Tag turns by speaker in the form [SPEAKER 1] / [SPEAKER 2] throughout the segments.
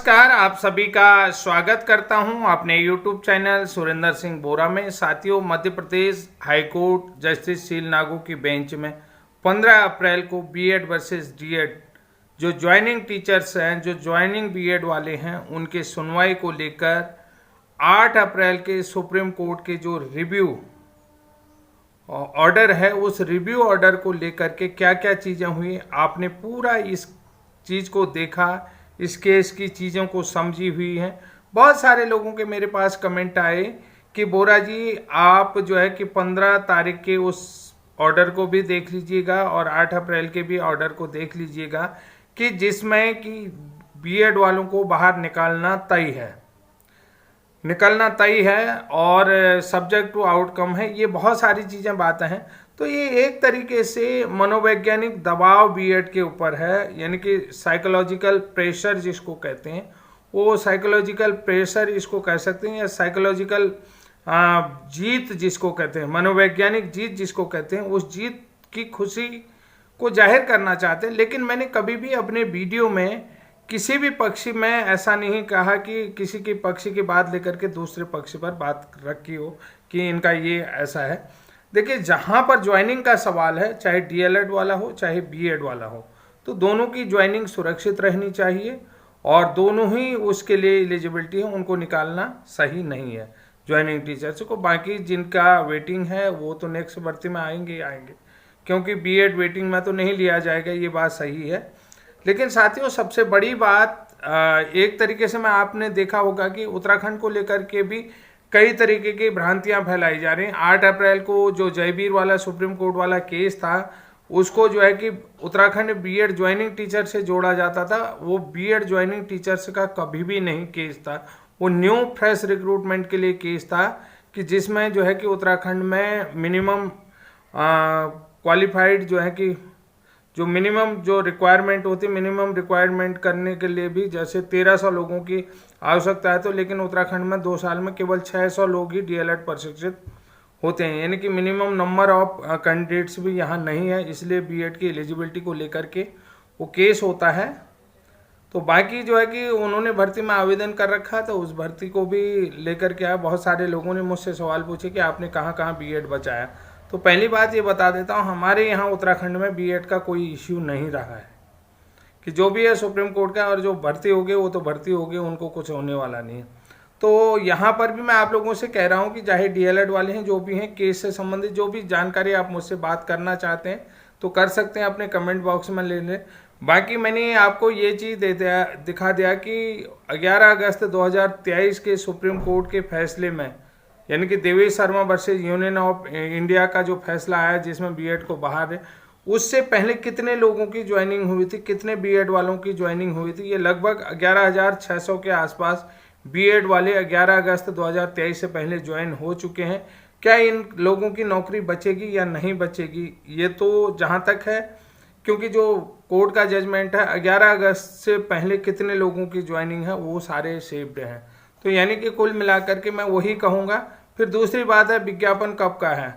[SPEAKER 1] नमस्कार, आप सभी का स्वागत करता हूं अपने YouTube चैनल सुरेंद्र सिंह बोरा में। साथियों, मध्य प्रदेश हाईकोर्ट जस्टिस शील नागू की बेंच में 15 अप्रैल को बीएड वर्सेस डीएड जो ज्वाइनिंग टीचर्स हैं, जो ज्वाइनिंग बीएड वाले हैं, उनके सुनवाई को लेकर 8 अप्रैल के सुप्रीम कोर्ट के जो रिव्यू ऑर्डर है, उस रिव्यू ऑर्डर को लेकर के क्या क्या चीज़ें हुई, आपने पूरा इस चीज़ को देखा, इस केस की चीज़ों को समझी हुई हैं। बहुत सारे लोगों के मेरे पास कमेंट आए कि बोरा जी आप जो है कि 15 तारीख के उस ऑर्डर को भी देख लीजिएगा और 8 अप्रैल के भी ऑर्डर को देख लीजिएगा कि जिसमें कि बीएड वालों को बाहर निकालना तय है और सब्जेक्ट टू आउटकम है। ये बहुत सारी चीज़ें बातें हैं। तो ये एक तरीके से मनोवैज्ञानिक दबाव बीएड के ऊपर है, यानी कि साइकोलॉजिकल प्रेशर जिसको कहते हैं, वो साइकोलॉजिकल प्रेशर इसको कह सकते हैं, या साइकोलॉजिकल जीत जिसको कहते हैं, मनोवैज्ञानिक जीत जिसको कहते हैं, उस जीत की खुशी को जाहिर करना चाहते हैं। लेकिन मैंने कभी भी अपने वीडियो में किसी भी पक्षी में ऐसा नहीं कहा कि किसी के पक्षी की बात लेकर के दूसरे पक्षी पर बात रखी हो कि इनका ये ऐसा है। देखिए, जहाँ पर ज्वाइनिंग का सवाल है, चाहे डीएलएड वाला हो चाहे बीएड वाला हो, तो दोनों की ज्वाइनिंग सुरक्षित रहनी चाहिए और दोनों ही उसके लिए एलिजिबिलिटी है, उनको निकालना सही नहीं है ज्वाइनिंग टीचर्स को। बाकी जिनका वेटिंग है वो तो नेक्स्ट भर्ती में आएंगे, क्योंकि बीएड वेटिंग में तो नहीं लिया जाएगा, ये बात सही है। लेकिन साथियों, सबसे बड़ी बात एक तरीके से मैं आपने देखा होगा कि उत्तराखंड को लेकर के भी कई तरीके की भ्रांतियां फैलाई जा रही हैं। 8 अप्रैल को जो जयबीर वाला सुप्रीम कोर्ट वाला केस था, उसको जो है कि उत्तराखंड बीएड ज्वाइनिंग टीचर से जोड़ा जाता था। वो बीएड ज्वाइनिंग टीचर्स का कभी भी नहीं केस था, वो न्यू फ्रेश रिक्रूटमेंट के लिए केस था कि जिसमें जो है कि उत्तराखंड में मिनिमम क्वालिफाइड जो है कि जो मिनिमम जो रिक्वायरमेंट होती है, मिनिमम रिक्वायरमेंट करने के लिए भी जैसे 1300 लोगों की आवश्यकता है, तो लेकिन उत्तराखंड में 2 साल में केवल 600 लोग ही डीएलएड प्रशिक्षित होते हैं, यानी कि मिनिमम नंबर ऑफ कैंडिडेट्स भी यहाँ नहीं है। इसलिए बीएड की एलिजिबिलिटी को लेकर के वो केस होता है। तो बाकी जो है कि उन्होंने भर्ती में आवेदन कर रखा, तो उस भर्ती को भी लेकर के आया। बहुत सारे लोगों ने मुझसे सवाल पूछे कि आपने कहाँ कहाँ बीएड बचाया। तो पहली बात ये बता देता हूँ, हमारे यहाँ उत्तराखंड में बीएड का कोई इश्यू नहीं रहा है, कि जो भी है सुप्रीम कोर्ट का, और जो भर्ती हो गए वो तो भर्ती हो गए, उनको कुछ होने वाला नहीं है। तो यहाँ पर भी मैं आप लोगों से कह रहा हूँ कि चाहे डीएलएड वाले हैं, जो भी हैं, केस से संबंधित जो भी जानकारी आप मुझसे बात करना चाहते हैं तो कर सकते हैं, अपने कमेंट बॉक्स में ले लें। बाकी मैंने आपको ये चीज़ दिखा दिया कि 11 अगस्त 2023 के सुप्रीम कोर्ट के फैसले में, यानी कि Devesh Sharma versus union of India का जो फैसला आया जिसमें बीएड को बाहर है, उससे पहले कितने लोगों की ज्वाइनिंग हुई थी, कितने बीएड वालों की ज्वाइनिंग हुई थी। ये लगभग 11,600 के आसपास बीएड वाले 11 अगस्त 2023 से पहले ज्वाइन हो चुके हैं। क्या इन लोगों की नौकरी बचेगी या नहीं बचेगी, ये तो जहाँ तक है, क्योंकि जो कोर्ट का जजमेंट है 11 अगस्त से पहले कितने लोगों की ज्वाइनिंग है वो सारे सेव्ड हैं। तो यानी कि कुल मिलाकर के मैं वही कहूँगा। फिर दूसरी बात है, विज्ञापन कब का है।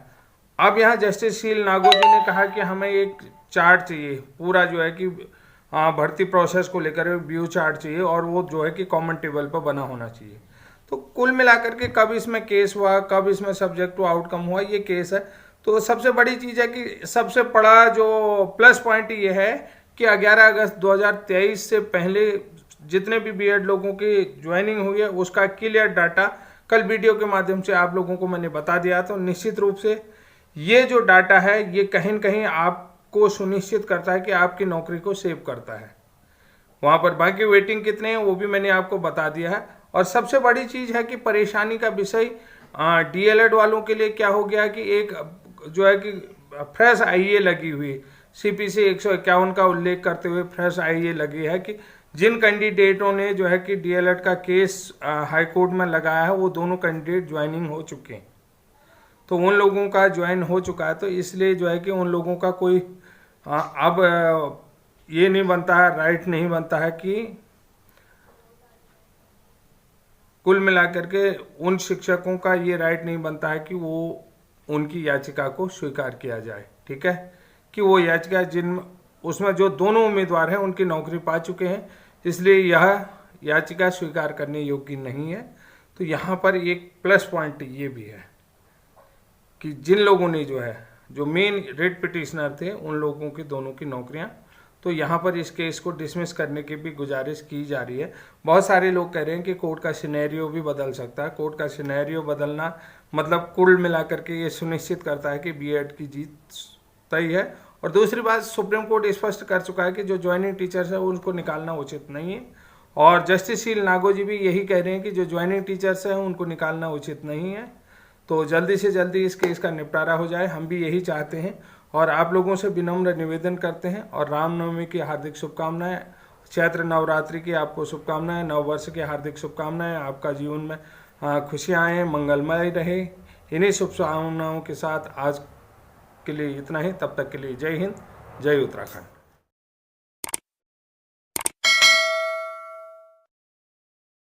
[SPEAKER 1] अब यहाँ जस्टिस शील नागू जी ने कहा कि हमें एक चार्ट चाहिए, पूरा जो है कि भर्ती प्रोसेस को लेकर व्यू चार्ट चाहिए, और वो जो है कि कॉमन टेबल पर बना होना चाहिए। तो कुल मिलाकर के कब इसमें केस हुआ, कब इसमें सब्जेक्ट टू आउटकम हुआ, ये केस है। तो सबसे बड़ी चीज़ है कि सबसे बड़ा जो प्लस पॉइंट ये है कि 11 अगस्त 2023 से पहले जितने भी बीएड लोगों की ज्वाइनिंग हुई है उसका क्लियर डाटा कल वीडियो के माध्यम से आप लोगों को मैंने बता दिया। तो निश्चित रूप से ये जो डाटा है, ये कहीं न कहीं आपको सुनिश्चित करता है कि आपकी नौकरी को सेव करता है वहाँ पर। बाकी वेटिंग कितने हैं वो भी मैंने आपको बता दिया है। और सबसे बड़ी चीज़ है कि परेशानी का विषय डीएलएड वालों के लिए क्या हो गया कि एक जो है कि फ्रेश आईए लगी हुई, सीपीसी 151 का उल्लेख करते हुए फ्रेश आईए लगी है कि जिन कैंडिडेटों ने जो है कि डीएलएड का केस हाई कोर्ट में लगाया है, वो दोनों कैंडिडेट ज्वाइनिंग हो चुके हैं। तो उन लोगों का ज्वाइन हो चुका है, तो इसलिए जो है कि उन लोगों का कोई अब ये नहीं बनता है, राइट नहीं बनता है कि कुल मिलाकर के उन शिक्षकों का ये राइट नहीं बनता है कि वो उनकी याचिका को स्वीकार किया जाए। ठीक है, कि वो याचिका उसमें जो दोनों उम्मीदवार हैं उनकी नौकरी पा चुके हैं, इसलिए याचिका स्वीकार करने योग्य नहीं है। तो यहाँ पर एक प्लस पॉइंट ये भी है कि जिन लोगों ने जो मेन रेट पिटिशनर थे उन लोगों की दोनों की नौकरियां, तो यहाँ पर इस केस को डिसमिस करने की भी गुजारिश की जा रही है। बहुत सारे लोग कह रहे हैं कि कोर्ट का सिनेरियो भी बदल सकता है। कोर्ट का सिनेरियो बदलना मतलब कुल मिलाकर के ये सुनिश्चित करता है कि बीएड की जीत तय है। और दूसरी बात, सुप्रीम कोर्ट स्पष्ट कर चुका है कि जो ज्वाइनिंग टीचर्स है उनको निकालना उचित नहीं है। और जस्टिस शील नागोजी भी यही कह रहे हैं कि जो ज्वाइनिंग टीचर्स हैं उनको निकालना उचित नहीं है। तो जल्दी से जल्दी इस केस का निपटारा हो जाए, हम भी यही चाहते हैं। और आप लोगों से विनम्र निवेदन करते हैं और रामनवमी की हार्दिक शुभकामनाएं, चैत्र नवरात्रि की आपको शुभकामनाएं, नव वर्ष की हार्दिक शुभकामनाएं। आपका जीवन में खुशियाँ आएँ, मंगलमय रहे। इन्हीं शुभकामनाओं के साथ आज के लिए इतना ही। तब तक के लिए जय हिंद, जय उत्तराखंड।